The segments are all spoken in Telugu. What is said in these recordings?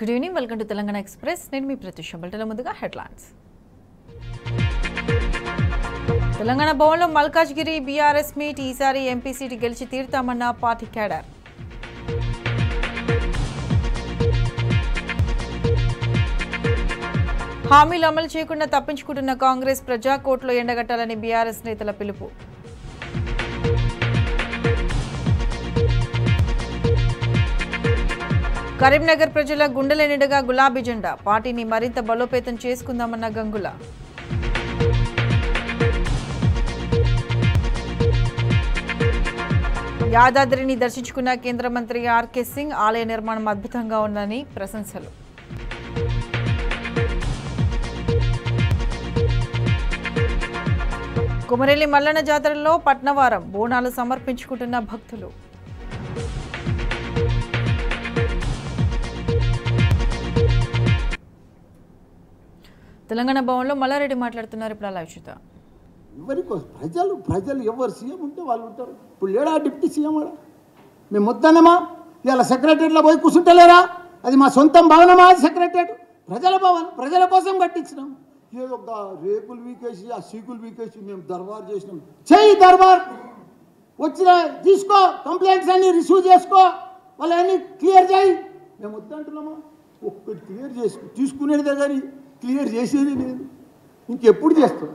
Good evening, welcome to Telangana express. నేను మీ ప్రత్యూష. బులెటిన్ల ముందుగా హెడ్లైన్స్. తెలంగాణ భవన్లో మల్కాజ్గిరి బీఆర్ఎస్ మీట్. ఈసారి ఎంపీ సీటు గెలిచి తీరుతామన్న పార్టీ క్యాడర్. హామీలు అమలు చేయకుండా తప్పించుకుంటున్న కాంగ్రెస్, ప్రజా కోర్టులో ఎండగట్టాలని బీఆర్ఎస్ నేతల పిలుపు. కరీంనగర్ ప్రజల గుండెల నిండుగా గులాబీ జెండా. పార్టీని మరింత బలోపేతం చేసుకుందామన్న గంగుల. యాదాద్రిని దర్శించుకున్న కేంద్ర మంత్రి ఆర్కే సింగ్. ఆలయ నిర్మాణం అద్భుతంగా ఉందని ప్రశంసలు. కుమరెల్లి మల్లన్న జాతరలో పట్నవారం. బోనాలు సమర్పించుకుంటున్న భక్తులు. తెలంగాణ భవన్లో మల్లారెడ్డి మాట్లాడుతున్నారు. ఇప్పుడు లైవ్ చూద్దాం. ప్రజలు ఎవరు సీఎం ఉంటే వాళ్ళు ఉంటారు. ఇప్పుడు లేడా డిప్యూటీ సీఎం కూడా? మేము వద్దన్నమా? ఇలా సెక్రటరీలో పోయి కూర్చుంటలేరా? అది మా సొంతం భవనమా? అది సెక్రటరీ ప్రజల భవన్, ప్రజల కోసం కట్టించినాం. ఏదో ఒక రేకులు వీకేసి ఆ సీకులు వీకేసి మేము దర్బార్ చేసినాం. చెయ్యి దర్బార్, వచ్చిన తీసుకో, కంప్లైంట్స్ అన్ని రిసీవ్ చేసుకో, వాళ్ళన్నీ క్లియర్ చేయి. మేము వద్దంటున్నామా? ఒక్కటి క్లియర్ చేసుకో, తీసుకునేదే కానీ క్లియర్ చేసేది లేదు. ఇంకెప్పుడు చేస్తాం?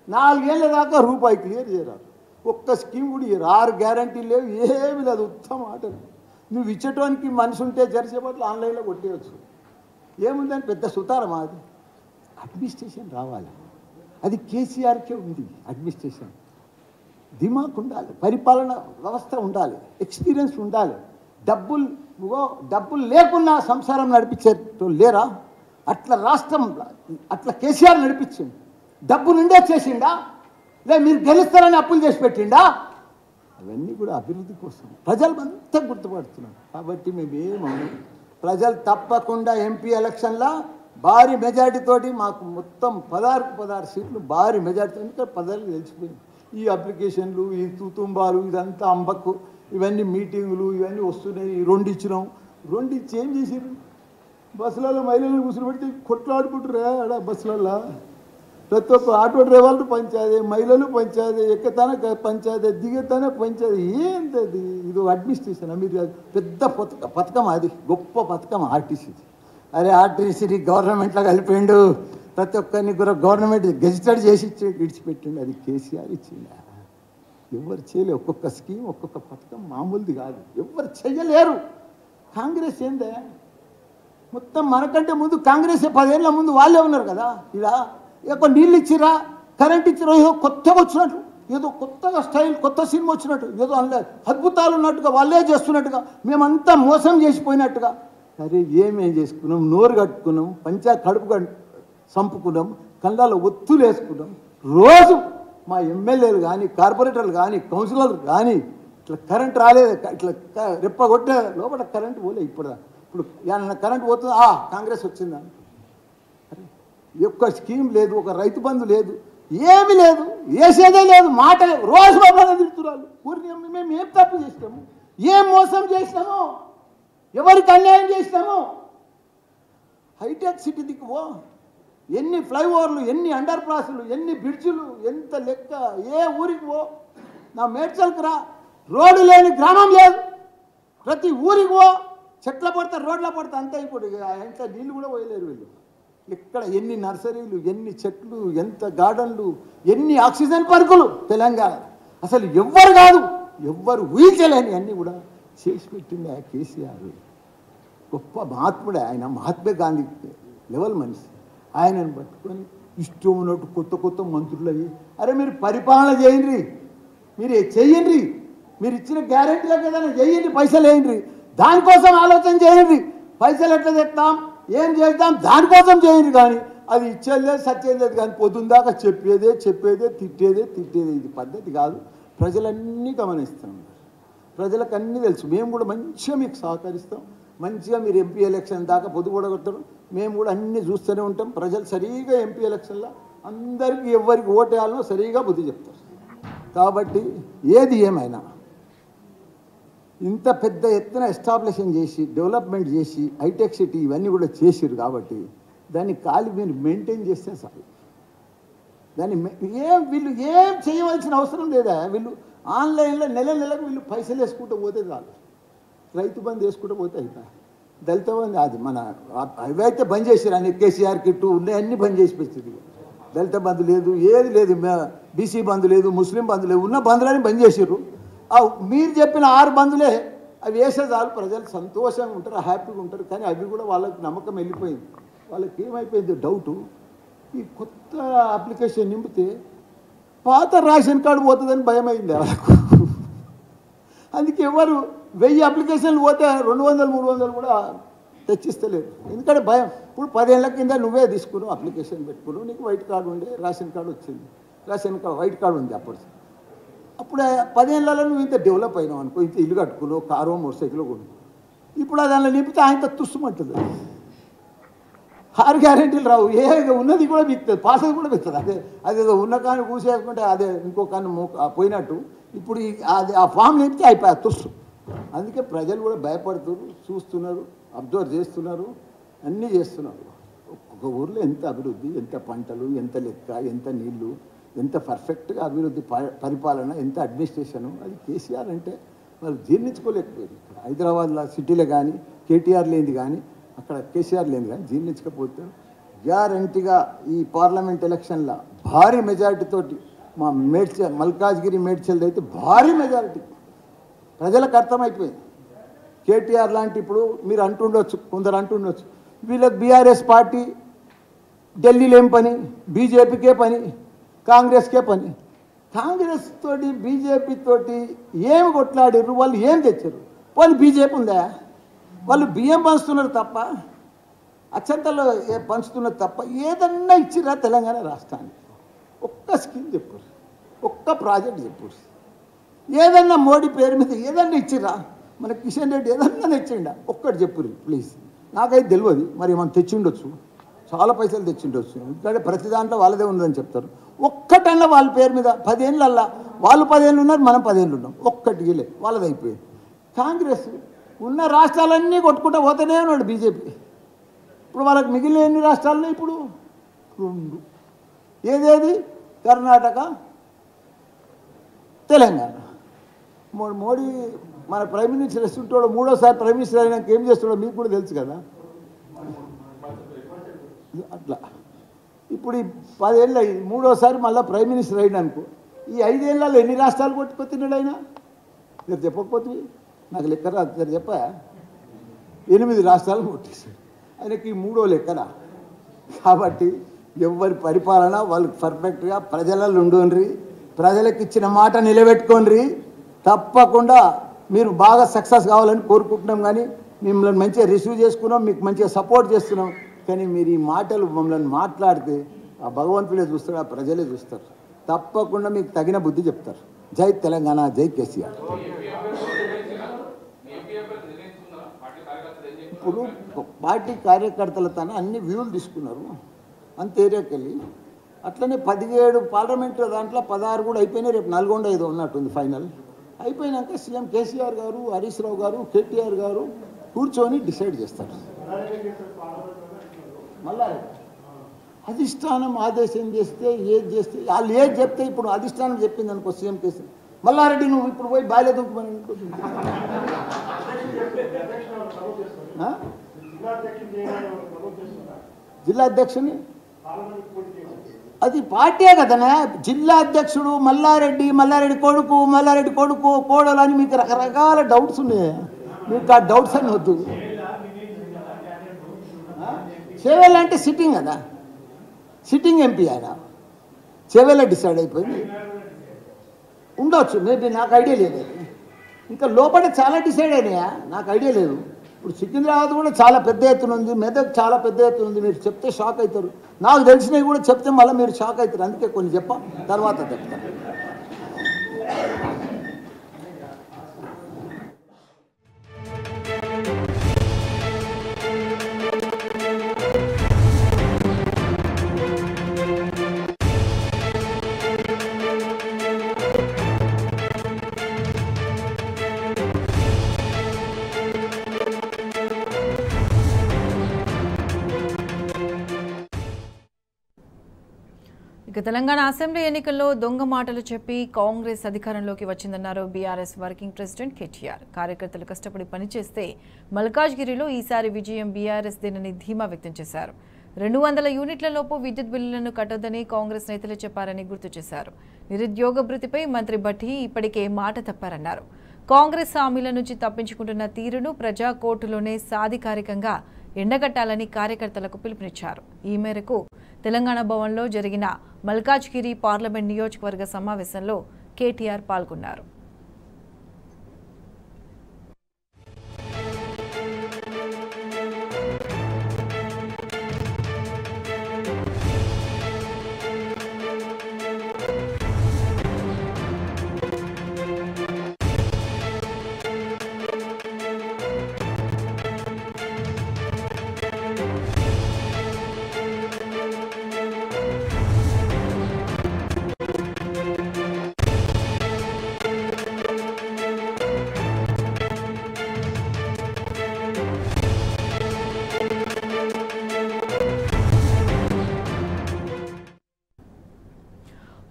4 ఏళ్ళ దాకా రూపాయి క్లియర్ చేయరాదు. ఒక్క స్కీమ్ కూడా ఇయ్యరు. 6 గ్యారంటీలు లేవు, ఏమి లేదు. ఉత్తమ ఆటలు. నువ్వు ఇచ్చేటానికి మనిషి ఉంటే జరిసేపట్లు ఆన్లైన్లో కొట్టేయచ్చు. ఏముందని పెద్ద సుతారం. అది అడ్మినిస్ట్రేషన్ రావాలి. అది కేసీఆర్కే ఉంది. అడ్మినిస్ట్రేషన్ దిమాక్ ఉండాలి, పరిపాలన వ్యవస్థ ఉండాలి, ఎక్స్పీరియన్స్ ఉండాలి. డబ్బులు లేకున్నా సంసారం నడిపించేటో లేరా? అట్లా రాష్ట్రం, అట్లా కేసీఆర్ నడిపించింది. డబ్బు నుండే చేసిండా? లే మీరు గెలుస్తారని అప్పులు చేసి పెట్టిండా? అవన్నీ కూడా అభివృద్ధి కోసం ప్రజలు అంతా గుర్తుపడుతున్నారు. కాబట్టి మేమేమన్నా ప్రజలు తప్పకుండా ఎంపీ ఎలక్షన్లో భారీ మెజార్టీతోటి మాకు మొత్తం 16 సీట్లు భారీ మెజార్టీతో. ఇంకా 10 తెలిసిపోయింది. ఈ అప్లికేషన్లు, ఈ తుతుంబాలు, ఇదంతా అంబక్కు, ఇవన్నీ మీటింగులు ఇవన్నీ వస్తున్నాయి. 2 ఇచ్చినాం. 2 ఇచ్చి ఏం చేసారు? బస్సులలో మహిళలను కూర్చోబెట్టి కొట్లాడుకుంటారా? ఆడ బస్సులలో ప్రతి ఒక్క ఆటో డ్రైవర్లు పంచాదే, మహిళలు పంచాదే, ఎక్కతానే పంచాదే, దిగతానే పంచాదే. ఏంటది? ఇది అడ్మినిస్ట్రేషన్. మీరు పెద్ద పథకం, అది గొప్ప పథకం ఆర్టీసీది. అరే ఆర్టీసీని గవర్నమెంట్లో కలిపిండు. ప్రతి ఒక్కరిని కూడా గవర్నమెంట్ గెజిటెడ్ చేసి విడిచిపెట్టిండు. అది కేసీఆర్ ఇచ్చిండు. ఎవరు చేయలేరు. ఒక్కొక్క స్కీమ్, ఒక్కొక్క పథకం మామూలుది కాదు. ఎవరు చెయ్యలేరు. కాంగ్రెస్ ఏందే? మొత్తం మనకంటే ముందు కాంగ్రెస్ 10 ఏళ్ళ ముందు వాళ్ళే ఉన్నారు కదా. ఇలా ఎక్కువ నీళ్ళు ఇచ్చిరా, కరెంట్ ఇచ్చిరా, ఏదో కొత్తగా వచ్చినట్టు, ఏదో కొత్తగా స్టైల్, కొత్త సినిమా వచ్చినట్టు, ఏదో అందులో అద్భుతాలు ఉన్నట్టుగా, వాళ్ళే చేస్తున్నట్టుగా, మేమంతా మోసం చేసిపోయినట్టుగా. అరే ఏమేం చేసుకున్నాం? నోరు కట్టుకున్నాం, కడుపు చంపుకున్నాం, కళ్ళలో ఒత్తులు వేసుకున్నాం. రోజు మా ఎమ్మెల్యేలు కానీ, కార్పొరేటర్లు కానీ, కౌన్సిలర్లు కానీ ఇట్లా కరెంట్ రాలేదు, ఇట్లా రెప్పగొట్టే లోపల కరెంట్ పోలే. ఇప్పుడు ఏమన్నా కరెంట్ పోతుంది, కాంగ్రెస్ వచ్చిందా? ఒక్క స్కీమ్ లేదు, ఒక రైతు బంధు లేదు, ఏమీ లేదు, వేసేదే లేదు. మాట రోజు బాబాగా తిడుతున్నారు. మేము ఏం తప్పు చేసినాము? ఏం మోసం చేసినాము? ఎవరికి అన్యాయం చేసినాము? హైటెక్ సిటీ దిక్కువో ఎన్ని ఫ్లైఓవర్లు, ఎన్ని అండర్ పాస్లు, ఎన్ని బ్రిడ్జులు, ఎంత లెక్క. ఏ ఊరికి పో, నా మేడ్చల్కి రా, రోడ్డు లేని గ్రామం లేదు. ప్రతి ఊరికి పో, చెట్ల పడతా, రోడ్ల పడతా, అంతా ఇప్పుడు ఎంత నీళ్ళు కూడా పోయలేరు వీళ్ళు. ఇక్కడ ఎన్ని నర్సరీలు, ఎన్ని చెట్లు, ఎంత గార్డెన్లు, ఎన్ని ఆక్సిజన్ పార్కులు తెలంగాణ. అసలు ఎవ్వరు కాదు, ఎవ్వరు ఊహించలేని అన్నీ కూడా చేసి పెట్టింది ఆ కేసీఆర్. గొప్ప మహాత్ముడే ఆయన. మహాత్మా గాంధీ లెవెల్ మనిషి. ఆయనను పట్టుకొని ఇష్టం ఉన్నట్టు కొత్త మంత్రులు అయ్యి, అరే మీరు పరిపాలన చేయండి, మీరు చెయ్యండి, మీరు ఇచ్చిన గ్యారెంటీలకు ఏదైనా చేయండి, పైసలు వేయండి, దానికోసం ఆలోచన చేయండి. పైసలు ఎట్లా తెస్తాం, ఏం చేద్దాం, దానికోసం చేయండి. కానీ అది ఇచ్చేది లేదు, సచ్చేది లేదు. కానీ పొద్దుందాకా చెప్పేదే, తిట్టేదే. ఇది పద్ధతి కాదు. ప్రజలన్నీ గమనిస్తాం, ప్రజలకు అన్నీ తెలుసు. మేము కూడా మంచిగా మీకు సహకరిస్తాం. మంచిగా మీరు ఎంపీ ఎలక్షన్ దాకా పొద్దుపడగొడతారు. మేము కూడా అన్నీ చూస్తూనే ఉంటాం. ప్రజలు సరిగా ఎంపీ ఎలక్షన్లో అందరికీ ఎవరికి ఓటు వేయాలనో సరిగా బుద్ధి చెప్తారు. కాబట్టి ఏది ఏమైనా ఇంత పెద్ద ఎత్తున ఎస్టాబ్లిషన్ చేసి డెవలప్మెంట్ చేసి హైటెక్ సిటీ ఇవన్నీ కూడా చేసిరు కాబట్టి దాన్ని మీరు మెయింటైన్ చేస్తే చాలు. దాన్ని వీళ్ళు ఏం చేయవలసిన అవసరం లేదా. వీళ్ళు ఆన్లైన్లో నెలకు వీళ్ళు పైసలు వేసుకుంటూ పోతే చాలు. రైతు బంధు వేసుకుంటూ పోతే అయిపోయి. దళిత బంధు అది మన అవైతే బంద్ చేసారు అన్ని కేసీఆర్ కిట్టు ఉన్నాయన్నీ బంద్ చేసి పెట్టింది. దళిత బంధు లేదు, ఏది లేదు, బీసీ బంధు లేదు, ముస్లిం బంధు లేదు, ఉన్న బంధులని బంద్ చేసారు. మీరు చెప్పిన 6 బంధులే అవి వేసే చాలు, ప్రజలు సంతోషంగా ఉంటారు, హ్యాపీగా ఉంటారు. కానీ అవి కూడా వాళ్ళకి నమ్మకం వెళ్ళిపోయింది. వాళ్ళకి ఏమైపోయింది డౌటు, ఈ కొత్త అప్లికేషన్ నింపితే పాత రేషన్ కార్డు పోతుందని భయం అయింది వాళ్ళకు. అందుకే ఎవరు 1000 అప్లికేషన్లు పోతే 200, 300 కూడా తెచ్చిస్తలేరు. ఎందుకంటే భయం. ఇప్పుడు 10 ఏళ్ల కింద నువ్వే తీసుకున్నావు, అప్లికేషన్ పెట్టుకున్నావు, నీకు వైట్ కార్డు ఉండే, రేషన్ కార్డు వచ్చింది, రేషన్ కార్డు వైట్ కార్డు ఉంది. అప్పుడు 10 ఏళ్ళలో నువ్వు ఇంత డెవలప్ అయినావు అనుకో, ఇంత ఇల్లు కట్టుకున్నావు, కారు మోటార్ సైకిల్ కొను. ఇప్పుడు దానిలో నింపితే ఆయన తుస్సుమంటుంది. 6 గ్యారెంటీలు రావు, ఏ ఉన్నది కూడా బిక్తుంది, పాసది కూడా బిక్తుంది. అదేదో ఉన్న కానీ కూసేసుకుంటే అదే ఇంకో కానీ పోయినట్టు. ఇప్పుడు అది ఆ ఫామ్ నింపితే అయిపోయా తుస్సు. అందుకే ప్రజలు కూడా భయపడుతున్నారు, చూస్తున్నారు, అబ్జర్వ్ చేస్తున్నారు, అన్నీ చేస్తున్నారు. ఒక్కొక్క ఊర్లో ఎంత అభివృద్ధి, ఎంత పంటలు, ఎంత లెక్క, ఎంత నీళ్లు, ఎంత పర్ఫెక్ట్గా అభివృద్ధి పరిపాలన, ఎంత అడ్మినిస్ట్రేషను. అది కేసీఆర్ అంటే వాళ్ళు జీర్ణించుకోలేకపోయింది. హైదరాబాద్లో సిటీలో కానీ కేటీఆర్ లేనిది కానీ అక్కడ కేసీఆర్ లేనిది కానీ జీర్ణించకపోతే గ్యారంటీగా ఈ పార్లమెంట్ ఎలక్షన్లో భారీ మెజారిటీతోటి మా మల్కాజ్గిరి మేడ్చల్ అయితే భారీ మెజారిటీ ప్రజలకు అర్థమైపోయింది. కేటీఆర్ లాంటి ఇప్పుడు మీరు అంటుండొచ్చు, కొందరు అంటుండొచ్చు, వీళ్ళకి బీఆర్ఎస్ పార్టీ ఢిల్లీలో ఏం పని, బీజేపీకే పని, కాంగ్రెస్కే పని. కాంగ్రెస్ తోటి బీజేపీ తోటి ఏమి కొట్లాడారు, వాళ్ళు ఏం తెచ్చారు? వాళ్ళు బీజేపీ ఉందా? వాళ్ళు బియ్యం పంచుతున్నారు తప్ప, అచ్చంతలో పంచుతున్నారు తప్ప ఏదన్నా ఇచ్చిరా తెలంగాణ రాష్ట్రానికి? ఒక్క స్కీమ్ చెప్పారు, ఒక్క ప్రాజెక్ట్ చెప్పారు, ఏదన్నా మోడీ పేరు మీద ఏదన్నా ఇచ్చిరా? మన కిషన్ రెడ్డి ఏదన్నా తెచ్చిండా? ఒక్కటి చెప్పురు ప్లీజ్. నాకైతే తెలియదు, మరి మనం తెచ్చిండొచ్చు, చాలా పైసలు తెచ్చిండొచ్చు. ఎందుకంటే ప్రతి దాంట్లో వాళ్ళదే ఉందని చెప్తారు. ఒక్కటన్నా వాళ్ళ పేరు మీద 10 ఏళ్ళల్లా వాళ్ళు 10 ఏళ్ళు ఉన్నారు, మనం 10 ఏళ్ళు ఉన్నాం, ఒక్కటి లేదు, వాళ్ళది అయిపోయింది. కాంగ్రెస్ ఉన్న రాష్ట్రాలన్నీ కొట్టుకుంటూ పోతూనే ఉన్నాడు బీజేపీ. ఇప్పుడు వాళ్ళకి మిగిలిన ఎన్ని రాష్ట్రాలు ఇప్పుడు 2. ఏదేది? కర్ణాటక, తెలంగాణ. మోడీ మన ప్రైమ్ మినిస్టర్ వస్తుంటాడు, 3వసారి ప్రైమ్ మినిస్టర్ అయినాక ఏం చేస్తాడో మీకు కూడా తెలుసు కదా. అట్లా ఇప్పుడు ఈ 10 ఏళ్ళు 3వసారి మళ్ళీ ప్రైమ్ మినిస్టర్ అయినానుకో, ఈ 5 ఏళ్ళలో ఎన్ని రాష్ట్రాలు కొట్టుకొచ్చినాడు ఆయన? మీరు చెప్పకపోతే నాకు లెక్క రాదు, మీరు చెప్పా 8 రాష్ట్రాలు కొట్టేశాడు. ఆయనకి 3వ లెక్కన. కాబట్టి ఎవరి పరిపాలన వాళ్ళు పర్ఫెక్ట్గా ప్రజలలో ఉండుండ్రి, ప్రజలకు ఇచ్చిన మాట నిలబెట్టుకోండి. తప్పకుండా మీరు బాగా సక్సెస్ కావాలని కోరుకుంటున్నాం. కానీ మిమ్మల్ని మంచిగా రిసీవ్ చేసుకున్నాం, మీకు మంచిగా సపోర్ట్ చేస్తున్నాం. కానీ మీరు ఈ మాటలు మమ్మల్ని మాట్లాడితే ఆ భగవంతుడే చూస్తాడు, ఆ ప్రజలే చూస్తారు. తప్పకుండా మీకు తగిన బుద్ధి చెప్తారు. జై తెలంగాణ, జై కేసీఆర్. ఇప్పుడు పార్టీ కార్యకర్తల తన అన్ని వ్యూలు తీసుకున్నారు అంత ఏరియాకి వెళ్ళి. అట్లనే 17 పార్లమెంటు దాంట్లో 16 కూడా అయిపోయినాయి. రేపు నల్గొండ ఏదో ఉన్నట్టుంది ఫైనల్. అయిపోయినాక సీఎం కేసీఆర్ గారు, హరీష్ రావు గారు, కేటీఆర్ గారు కూర్చొని డిసైడ్ చేస్తారు. మళ్ళా అధిష్టానం ఆదేశం చేస్తే ఏది చేస్తే వాళ్ళు ఏది చెప్తే, ఇప్పుడు అధిష్టానం చెప్పింది అనుకో సీఎం కేసీఆర్, మల్లారెడ్డి నువ్వు ఇప్పుడు పోయి బాయిలో దుంకుమని జిల్లా అధ్యక్షుని, అది పార్టీయే కదనా. జిల్లా అధ్యక్షుడు మల్లారెడ్డి కొడుకు కోడలు అని మీకు రకరకాల డౌట్స్ ఉన్నాయి. మీకు ఆ డౌట్స్ అని వద్దు. చేవేళ్ళ అంటే సిట్టింగ్ కదా, సిట్టింగ్ ఎంపీ ఆయన. చేవేళ్ళ డిసైడ్ అయిపోయింది ఉండొచ్చు, మేబీ నాకు ఐడియా లేదు. ఇంకా లోపల చాలా డిసైడ్ అయినాయా నాకు ఐడియా లేదు. ఇప్పుడు సికింద్రాబాద్ కూడా చాలా పెద్ద ఎత్తున ఉంది, మెదక్ చాలా పెద్ద ఎత్తున ఉంది. మీరు చెప్తే షాక్ అవుతారు. నాకు తెలిసినవి కూడా చెప్తే మళ్ళీ మీరు షాక్ అవుతారు. అందుకే కొన్ని తర్వాత చెప్తాను. ఇక తెలంగాణ అసెంబ్లీ ఎన్నికల్లో దొంగ మాటలు చెప్పి కాంగ్రెస్ అధికారంలోకి వచ్చిందన్నారు బీఆర్ఎస్ వర్కింగ్ ప్రెసిడెంట్ కేటీఆర్. కార్యకర్తలు కష్టపడి పనిచేస్తే మల్కాజ్గిరిలో ఈసారి విజయం బీఆర్ఎస్ దేనని ధీమా వ్యక్తం చేశారు. 200 యూనిట్ల లోపు విద్యుత్ బిల్లులను కట్టొద్దని కాంగ్రెస్ నేతలు చెప్పారని గుర్తు చేశారు. నిరుద్యోగ భృతిపై మంత్రి భట్టి ఇప్పటికే మాట తప్పారన్నారు. కాంగ్రెస్ హామీల నుంచి తప్పించుకుంటున్న తీరును ప్రజా కోర్టులోనే సాధికారికంగా ఎండగట్టాలని కార్యకర్తలకు పిలుపునిచ్చారు. ఈ మేరకు తెలంగాణ భవన్లో జరిగిన మల్కాజ్గిరి పార్లమెంట్ నియోజకవర్గ సమావేశంలో కేటీఆర్ పాల్గొన్నారు.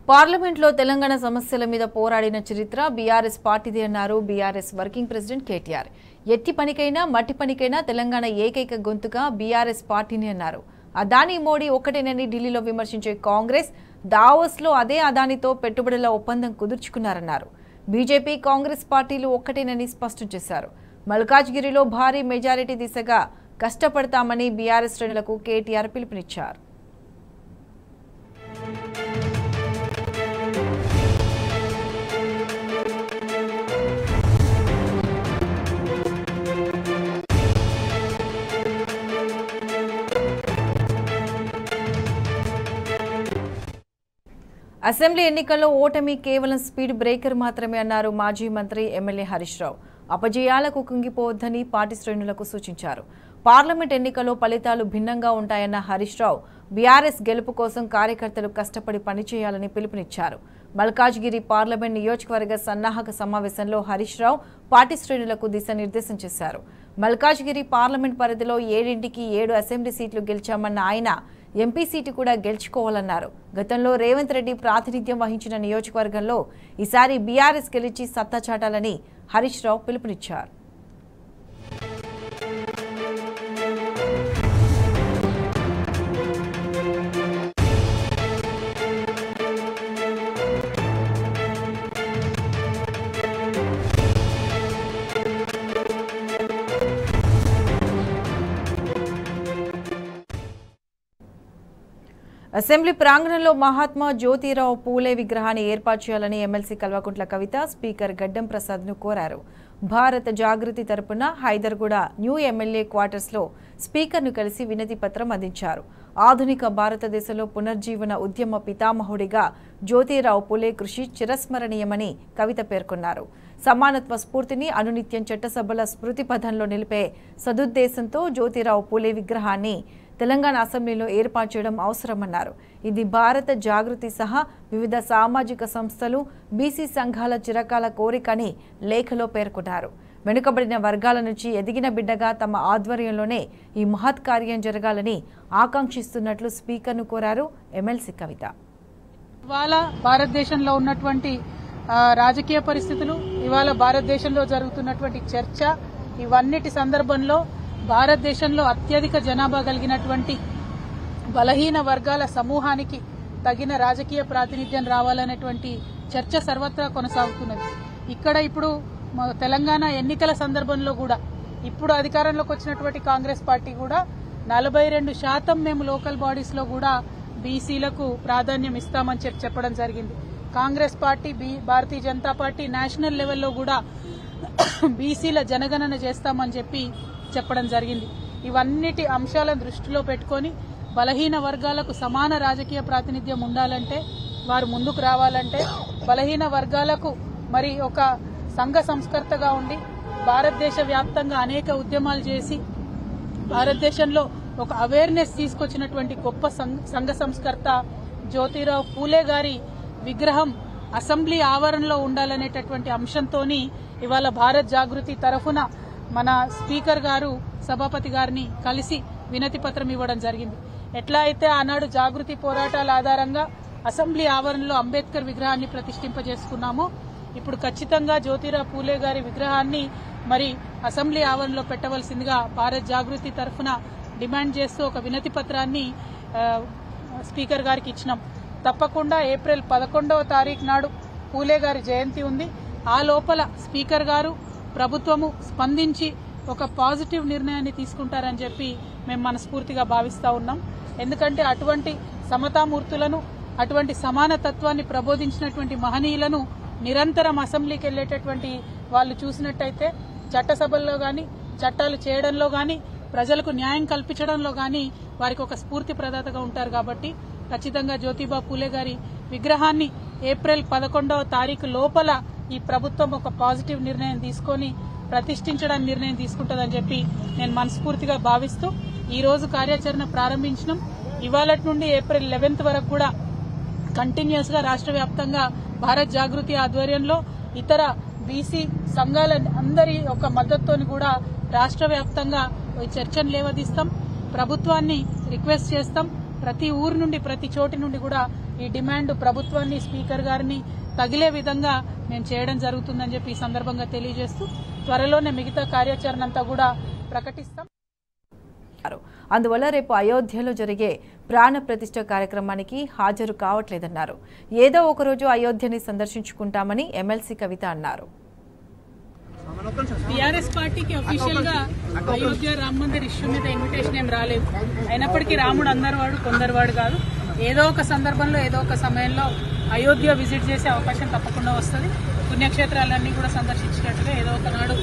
పార్లమెంట్లో తెలంగాణ సమస్యల మీద పోరాడిన చరిత్ర బీఆర్ఎస్ పార్టీదే అన్నారు బీఆర్ఎస్ వర్కింగ్ ప్రెసిడెంట్ కేటీఆర్. ఎట్టి పనికైనా మట్టి పనికైనా తెలంగాణ ఏకైక గొంతుగా బీఆర్ఎస్ పార్టీని అన్నారు. అదానీ మోడీ ఒక్కటేనని ఢిల్లీలో విమర్శించే కాంగ్రెస్ దావోస్లో అదే అదానీతో పెట్టుబడుల ఒప్పందం కుదుర్చుకున్నారన్నారు. బీజేపీ కాంగ్రెస్ పార్టీలు ఒక్కటేనని స్పష్టం చేశారు. మల్కాజ్గిరిలో భారీ మెజారిటీ దిశగా కష్టపడతామని బీఆర్ఎస్ శ్రేణులకు కేటీఆర్ పిలుపునిచ్చారు. అసెంబ్లీ ఎన్నికల్లో ఓటమి కేవలం స్పీడ్ బ్రేకర్ మాత్రమే అన్నారు మాజీ మంత్రి ఎమ్మెల్యే హరీష్ రావు. అపజయాలకు కుంగిపోవద్దని పార్టీ శ్రేణులకు సూచించారు. పార్లమెంట్ ఎన్నికల్లో ఫలితాలు భిన్నంగా ఉంటాయన్న హరీష్ రావు బీఆర్ఎస్ గెలుపు కోసం కార్యకర్తలు కష్టపడి పనిచేయాలని పిలుపునిచ్చారు. మల్కాజ్గిరి పార్లమెంట్ నియోజకవర్గ సన్నాహక సమావేశంలో హరీష్ రావు పార్టీ శ్రేణులకు దిశానిర్దేశం చేశారు. మల్కాజ్గిరి పార్లమెంట్ పరిధిలో 7ంటికి 7 అసెంబ్లీ సీట్లు గెలిచామన్న ఆయన ఎంపీ సీటు కూడా గెలుచుకోవాలన్నారు. గతంలో రేవంత్ రెడ్డి ప్రాతినిధ్యం వహించిన నియోజకవర్గంలో ఈసారి బీఆర్ఎస్ గెలిచి సత్తా చాటాలని హరీష్ రావు పిలుపునిచ్చారు. అసెంబ్లీ ప్రాంగణంలో మహాత్మా జ్యోతిరావు పూలే విగ్రహాన్ని ఏర్పాటు చేయాలని ఎమ్మెల్సీ కల్వకుంట్ల కవిత స్పీకర్ గడ్డం ప్రసాద్ను కోరారు. భారత జాగృతి తరపున హైదర్గూడ న్యూ ఎమ్మెల్యే క్వార్టర్స్లో స్పీకర్ను కలిసి వినతి పత్రం అందించారు. ఆధునిక భారతదేశంలో పునర్జీవన ఉద్యమ పితామహుడిగా జ్యోతిరావు పూలే కృషి చిరస్మరణీయమని కవిత పేర్కొన్నారు. సమానత్వ స్ఫూర్తిని అనునిత్యం చట్టసభల స్మృతి పథంలో నిలిపే సదుద్దేశంతో జ్యోతిరావు పూలే విగ్రహాన్ని తెలంగాణ అసెంబ్లీలో ఏర్పాటు చేయడం అవసరమన్నారు. ఇది భారత జాగృతి సహా వివిధ సామాజిక సంస్థలు, బీసీ సంఘాల చిరకాల కోరికని లేఖలో పేర్కొన్నారు. వెనుకబడిన వర్గాల నుంచి ఎదిగిన బిడ్డగా తమ ఆధ్వర్యంలోనే ఈ మహత్ కార్యం జరగాలని ఆకాంక్షిస్తున్నట్లు స్పీకర్ను కోరారు ఎమ్మెల్సీ కవిత. ఇవాళ భారతదేశంలో ఉన్నటువంటి రాజకీయ పరిస్థితులు, ఇవాళ భారతదేశంలో జరుగుతున్నటువంటి చర్చ, ఇవన్నిటి సందర్భంలో భారతదేశంలో అత్యధిక జనాభా కలిగినటువంటి బలహీన వర్గాల సమూహానికి తగిన రాజకీయ ప్రాతినిధ్యం రావాలనేటువంటి చర్చ సర్వత్రా కొనసాగుతున్నది. ఇక్కడ ఇప్పుడు తెలంగాణ ఎన్నికల సందర్భంలో కూడా ఇప్పుడు అధికారంలోకి వచ్చినటువంటి కాంగ్రెస్ పార్టీ కూడా 42% మేము లోకల్ బాడీస్ లో కూడా బీసీలకు ప్రాధాన్యం ఇస్తామని చెప్పడం జరిగింది. Congress party, Bharatiya Janata party national లెవెల్లో కూడా బీసీల జనగణన చేస్తామని చెప్పడం జరిగింది. ఇవన్నిటి అంశాలను దృష్టిలో పెట్టుకొని బలహీన వర్గాలకు సమాన రాజకీయ ప్రాతినిధ్యం ఉండాలంటే, వారు ముందుకు రావాలంటే, బలహీన వర్గాలకు మరి ఒక సంఘ సంస్కర్తగా ఉండి భారతదేశ వ్యాప్తంగా అనేక ఉద్యమాలు చేసి భారతదేశంలో ఒక అవేర్నెస్ తీసుకొచ్చినటువంటి గొప్ప సంఘ సంస్కర్త జ్యోతిరావు పూలే గారి విగ్రహం అసెంబ్లీ ఆవరణలో ఉండాలనేటటువంటి అంశంతోని ఇవాళ భారత్ జాగృతి తరఫున మన స్పీకర్ గారు సభాపతి గారిని కలిసి వినతి పత్రం ఇవ్వడం జరిగింది. ఎట్లా అయితే ఆనాడు జాగృతి పోరాటాల ఆధారంగా అసెంబ్లీ ఆవరణలో అంబేద్కర్ విగ్రహాన్ని ప్రతిష్ఠింపజేసుకున్నామో ఇప్పుడు ఖచ్చితంగా జ్యోతిరావు పూలే గారి విగ్రహాన్ని మరి అసెంబ్లీ ఆవరణలో పెట్టవలసిందిగా భారత్ జాగృతి తరఫున డిమాండ్ చేస్తూ ఒక వినతి పత్రాన్ని స్పీకర్ గారికి ఇచ్చినాం. తప్పకుండా ఏప్రిల్ 11వ తారీఖు నాడు పూలే గారి జయంతి ఉంది. ఆ లోపల స్పీకర్ గారు ప్రభుత్వము స్పందించి ఒక పాజిటివ్ నిర్ణయాన్ని తీసుకుంటారని చెప్పి మేము మనస్ఫూర్తిగా భావిస్తా ఉన్నాం. ఎందుకంటే అటువంటి సమతామూర్తులను, అటువంటి సమానతత్వాన్ని ప్రబోధించినటువంటి మహనీయులను నిరంతరం అసెంబ్లీకి వెళ్లేటటువంటి వాళ్ళు చూసినట్టయితే చట్టసభల్లో గాని, చట్టాలు చేయడంలో గాని, ప్రజలకు న్యాయం కల్పించడంలో గాని వారికి ఒక స్ఫూర్తి ప్రదాతగా ఉంటారు. కాబట్టి ఖచ్చితంగా జ్యోతిబా పూలే గారి విగ్రహాన్ని ఏప్రిల్ 11వ తారీఖు లోపల ఈ ప్రభుత్వం ఒక పాజిటివ్ నిర్ణయం తీసుకొని ప్రతిష్ఠించడానికి నిర్ణయం తీసుకుంటుందని చెప్పి నేను మనస్ఫూర్తిగా భావిస్తూ ఈ రోజు కార్యాచరణ ప్రారంభించినాం. ఇవాళ నుండి ఏప్రిల్ 11th వరకు కూడా కంటిన్యూస్ గా రాష్ట్ర వ్యాప్తంగా భారత్ జాగృతి ఆధ్వర్యంలో ఇతర బీసీ సంఘాల అందరి ఒక మద్దతుతోని కూడా రాష్ట్ర వ్యాప్తంగా చర్చను లేవదీస్తాం. ప్రభుత్వాన్ని రిక్వెస్ట్ చేస్తాం. ప్రతి ఊరు నుండి, ప్రతి చోటి నుండి కూడా ఈ డిమాండ్ ప్రభుత్వాన్ని, స్పీకర్ గారిని తగిలే విధంగా మేము చేయడం జరుగుతుందని చెప్పి ఈ సందర్భంగా తెలియజేస్తూ త్వరలోనే మిగతా కార్యాచరణ అంతా కూడా ప్రకటిస్తాం. అందువల్ల రేపు అయోధ్యలో జరిగే ప్రాణ ప్రతిష్ఠ కార్యక్రమానికి హాజరు కావట్లేదన్నారు. ఏదో ఒకరోజు అయోధ్యని సందర్శించుకుంటామని ఎమ్మెల్సీ కవిత అన్నారు. టీఆర్ఎస్ పార్టీకి అఫీషియల్ గా అయోధ్య రామ మందిర్ ఇష్యూ మీద ఇన్విటేషన్ ఏం రాలేదు. అయినప్పటికీ రాముడు అందరివాడు కొందరివాడు కాదు. ఏదో ఒక సందర్భంలో, ఏదో ఒక సమయంలో అయోధ్య విజిట్ చేసే అవకాశం తప్పకుండా వస్తుంది. పుణ్యక్షేత్రాలన్నీ కూడా సందర్శించినట్టుగా ఏదో ఒకనాడు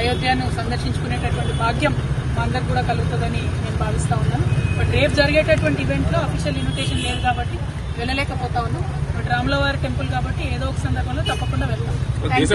అయోధ్యను సందర్శించుకునేటటువంటి భాగ్యం మా అందరికి కూడా కలుగుతుందని నేను భావిస్తా ఉన్నాను. బట్ రేపు జరిగేటటువంటి ఈవెంట్ లో అఫీషియల్ ఇన్విటేషన్ లేదు కాబట్టి వెళ్ళలేకపోతా ఉన్నాం. బట్ రాములవారి టెంపుల్ కాబట్టి ఏదో ఒక సందర్భంలో తప్పకుండా వెళ్తాం.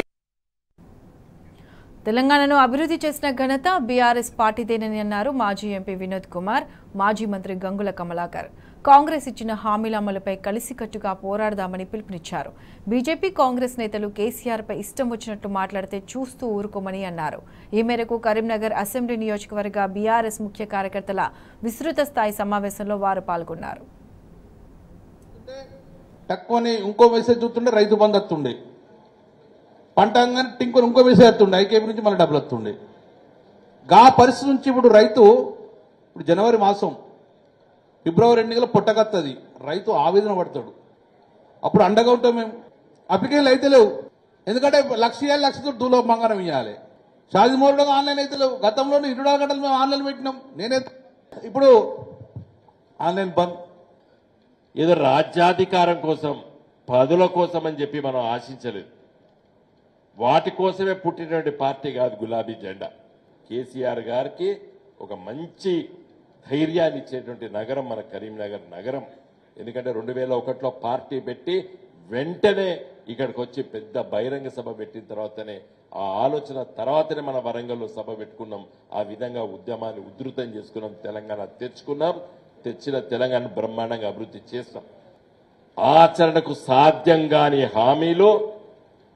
తెలంగాణను అభివృద్ధి చేసిన ఘనత బీఆర్ఎస్ పార్టీదేనని అన్నారు మాజీ ఎంపీ వినోద్ కుమార్, మాజీ మంత్రి గంగుల కమలాకర్. కాంగ్రెస్ ఇచ్చిన హామీల అమలుపై కలిసికట్టుగా పోరాడదామని పిలుపునిచ్చారు. బీజేపీ, కాంగ్రెస్ నేతలు కేసీఆర్పై ఇష్టం వచ్చినట్టు మాట్లాడితే చూస్తూ ఊరుకోమని అన్నారు. ఈ మేరకు కరీంనగర్ అసెంబ్లీ నియోజకవర్గ బీఆర్ఎస్ ముఖ్య కార్యకర్తల విస్తృత స్థాయి సమావేశంలో వారు పాల్గొన్నారు. తక్కువని ఇంకో మెసేజ్ చూస్తుండే రైతు బంధు వస్తుండే, పంట టింకొని ఇంకో మెసేజ్ వస్తుండే, ఐకేపీ నుంచి మన డబ్బులు వస్తుండే. గా పరిస్థితి నుంచి ఇప్పుడు రైతు ఇప్పుడు జనవరి మాసం, ఫిబ్రవరి ఎన్నికల పుట్టకత్తది, రైతు ఆవేదన పడతాడు. అప్పుడు అండగా ఉంటాం మేము. అప్లికేషన్లు అయితే లేవు, ఎందుకంటే 1,00,000 డూలో బంగారం ఇవ్వాలి. షాదిమోరుగా ఆన్లైన్ అయితే లేవు. గతంలో 24 గంటలు మేము ఆన్లైన్ పెట్టినాం. నేనైతే ఇప్పుడు ఆన్లైన్ బంద్. ఏదో రాజ్యాధికారం కోసం, పదుల కోసం అని చెప్పి మనం ఆశించలేదు. వాటి కోసమే పుట్టినటువంటి పార్టీ కాదు గులాబీ జెండా. కేసీఆర్ గారికి ఒక మంచి ధైర్యాన్ని ఇచ్చేటువంటి నగరం మన కరీంనగర్ నగరం. ఎందుకంటే 2001లో పార్టీ పెట్టి వెంటనే ఇక్కడికి వచ్చి పెద్ద బహిరంగ సభ పెట్టిన తర్వాతనే, ఆ ఆలోచన తర్వాతనే మన వరంగల్లో సభ పెట్టుకున్నాం. ఆ విధంగా ఉద్యమాన్ని ఉధృతం చేసుకున్నాం, తెలంగాణ తెచ్చుకున్నాం. తెచ్చిన తెలంగాణ బ్రహ్మాండంగా అభివృద్ధి చేస్తాం. ఆచరణకు సాధ్యం కాని హామీలు,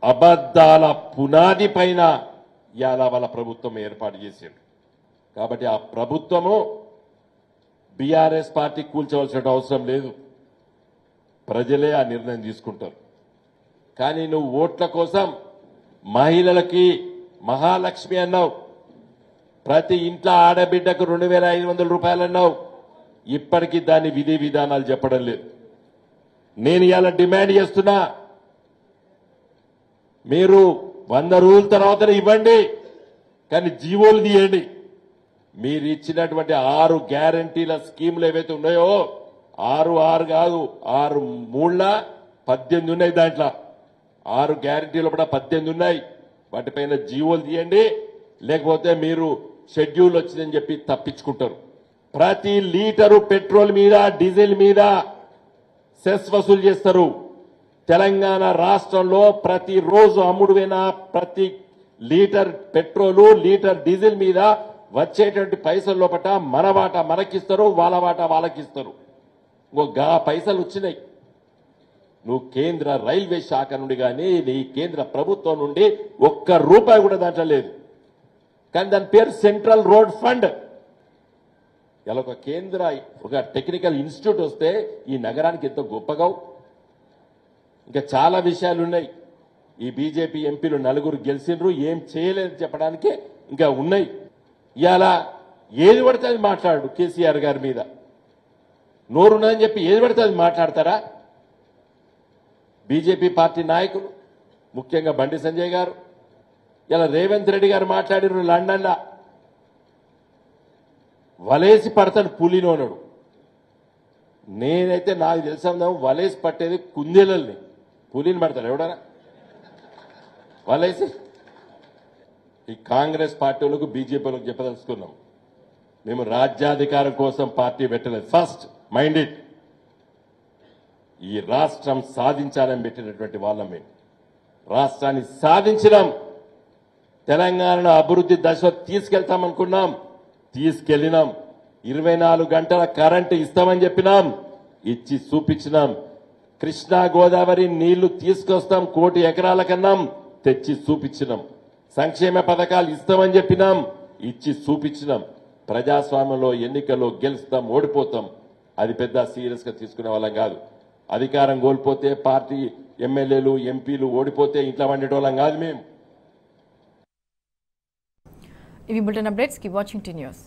అబద్దాల పునాది పైన ఇవాళ వాళ్ళ ప్రభుత్వం ఏర్పాటు చేసింది. కాబట్టి ఆ ప్రభుత్వము బీఆర్ఎస్ పార్టీ కూల్చవలసిన అవసరం లేదు. ప్రజలే ఆ నిర్ణయం తీసుకుంటారు. కానీ నువ్వు ఓట్ల కోసం మహిళలకి మహాలక్ష్మి అన్నావు, ప్రతి ఇంట్లో ఆడబిడ్డకు 2,500 రూపాయలు అన్నావు. ఇప్పటికీ దాని విధి విధానాలు చెప్పడం లేదు. నేను ఇవాళ డిమాండ్ చేస్తున్నా, మీరు 100 రోజుల తర్వాతనే ఇవ్వండి, కానీ జీవోలు తీయండి. మీరు ఇచ్చినటువంటి 6 గ్యారంటీల స్కీములు ఏవైతే ఉన్నాయో, 6 కాదు, 6 3ల 18 ఉన్నాయి. దాంట్లో 6 గ్యారంటీలు కూడా 18 ఉన్నాయి. వాటిపైన జీవోలు తీయండి, లేకపోతే మీరు షెడ్యూల్ వచ్చిందని చెప్పి తప్పించుకుంటారు. ప్రతి లీటరు పెట్రోల్ మీద, డీజిల్ మీద సెస్ వసూలు చేస్తారు. తెలంగాణ రాష్ట్రంలో ప్రతిరోజు అమ్ముడువైన ప్రతి లీటర్ పెట్రోలు, లీటర్ డీజిల్ మీద వచ్చేటువంటి పైసల లోపట మన వాటా మనకిస్తారు, వాళ్ళ వాటా వాళ్ళకిస్తారు. గా పైసలు వచ్చినాయి. నువ్వు కేంద్ర రైల్వే శాఖ నుండి కానీ, నీ కేంద్ర ప్రభుత్వం నుండి ₹1 కూడా దాంట్లో లేదు. కానీ దాని పేరు సెంట్రల్ రోడ్ ఫండ్. ఇలా ఒక టెక్నికల్ ఇన్స్టిట్యూట్ వస్తే ఈ నగరానికి ఎంతో గొప్పగా, ఇంకా చాలా విషయాలు ఉన్నాయి. ఈ బీజేపీ ఎంపీలు 4 గెలిచిండ్రు, ఏం చేయలేదని చెప్పడానికే ఇంకా ఉన్నాయి. ఇవాళ ఏది పడితే అది మాట్లాడు కేసీఆర్ గారి మీద. నోరున్నదని చెప్పి ఏది పడితే అది మాట్లాడతారా బీజేపీ పార్టీ నాయకులు, ముఖ్యంగా బండి సంజయ్ గారు? ఇలా రేవంత్ రెడ్డి గారు మాట్లాడిరు లండన్లో, వలేసి పడతాడు పులినోనడు. నేనైతే నాకు తెలిసిన వలేసి పట్టేది కుందేలల్ని, పులిని పడతాడు ఎవడన్నా వలేసి. ఈ కాంగ్రెస్ పార్టీ వాళ్ళకు బీజేపీ వాళ్ళకు చెప్పదలుచుకున్నాం, మేము రాజ్యాధికారం కోసం పార్టీ పెట్టలేదు. ఫస్ట్ మైండ్ ఇట్, ఈ రాష్ట్రం సాధించాలని పెట్టినటువంటి వాళ్ళం. మేము రాష్ట్రాన్ని సాధించినాం, తెలంగాణను అభివృద్ధి దశలో తీసుకెళ్తామనుకున్నాం, తీసుకెళ్లినాం. 24 గంటల కరెంటు ఇస్తామని చెప్పినాం, ఇచ్చి చూపించినాం. కృష్ణా గోదావరి నీళ్లు తీసుకొస్తాం 1 కోటి ఎకరాల కన్నాం, తెచ్చి చూపించినాం. సంక్షేమ పథకాలు ఇస్తామని చెప్పినాం, ఇచ్చి చూపించినాం. ప్రజాస్వామ్యంలో ఎన్నికల్లో గెలుస్తాం, ఓడిపోతాం, అది పెద్ద సీరియస్ గా తీసుకునే వాళ్ళం కాదు. అధికారం కోల్పోతే పార్టీ ఎమ్మెల్యేలు ఎంపీలు ఓడిపోతే ఇంట్లో వండేటోళ్ళం కాదు మేము. ఇవి bulletin updates. Keep watching tea news.